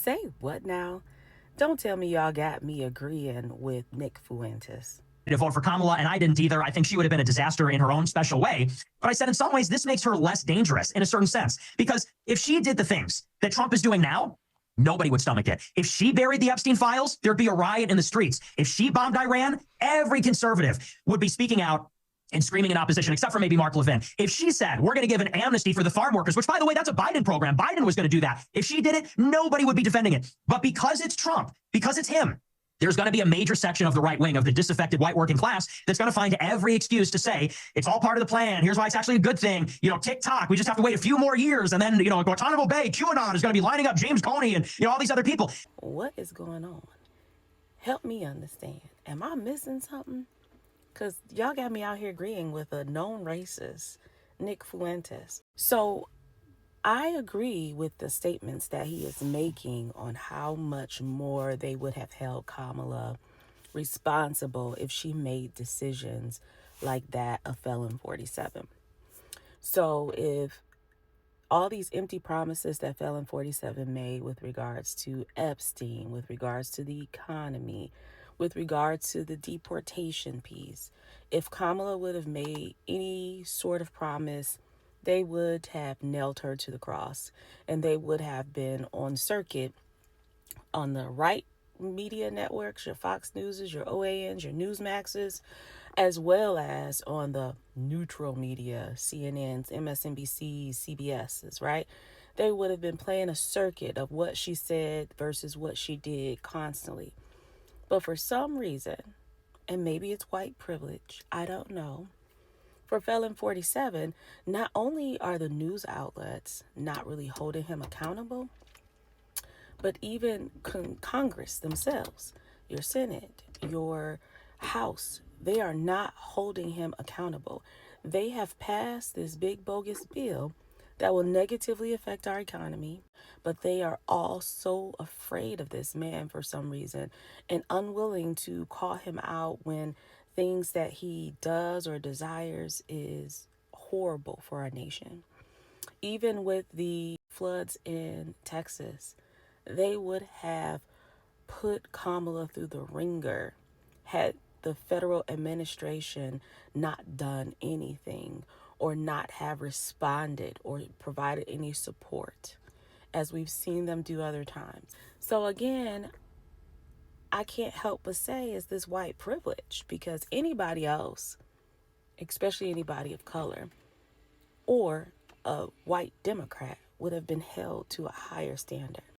Say what now? Don't tell me y'all got me agreeing with Nick Fuentes. To vote for Kamala, and I didn't either. I think she would have been a disaster in her own special way. But I said in some ways, this makes her less dangerous in a certain sense. Because if she did the things that Trump is doing now, nobody would stomach it. If she buried the Epstein files, there'd be a riot in the streets. If she bombed Iran, every conservative would be speaking out and screaming in opposition, except for maybe Mark Levin. If she said, we're going to give an amnesty for the farm workers, which, by the way, that's a Biden program. Biden was going to do that. If she did it, nobody would be defending it. But because it's Trump, because it's him, there's going to be a major section of the right wing of the disaffected white working class that's going to find every excuse to say it's all part of the plan. Here's why it's actually a good thing. TikTok, we just have to wait a few more years. And then, Guantanamo Bay, QAnon is going to be lining up James Comey and, all these other people. What is going on? Help me understand. Am I missing something? Because y'all got me out here agreeing with a known racist, Nick Fuentes. So I agree with the statements that he is making on how much more they would have held Kamala responsible if she made decisions like that of Felon 47. So if all these empty promises that Felon 47 made with regards to Epstein, with regards to the economy, with regards to the deportation piece, if Kamala would have made any sort of promise, they would have nailed her to the cross, and they would have been on circuit on the right media networks, your Fox Newses, your OANs, your Newsmaxes, as well as on the neutral media, CNNs, MSNBCs, CBSs, right? They would have been playing a circuit of what she said versus what she did constantly. But for some reason, and maybe it's white privilege, I don't know, for Felon 47, not only are the news outlets not really holding him accountable, but even Congress themselves, your Senate, your House, they are not holding him accountable. They have passed this big bogus bill that will negatively affect our economy, but they are all so afraid of this man for some reason and unwilling to call him out when things that he does or desires is horrible for our nation. Even with the floods in Texas, they would have put Kamala through the ringer had the federal administration not done anything or not have responded or provided any support, as we've seen them do other times. So again, I can't help but say is this white privilege, because anybody else, especially anybody of color or a white Democrat, would have been held to a higher standard.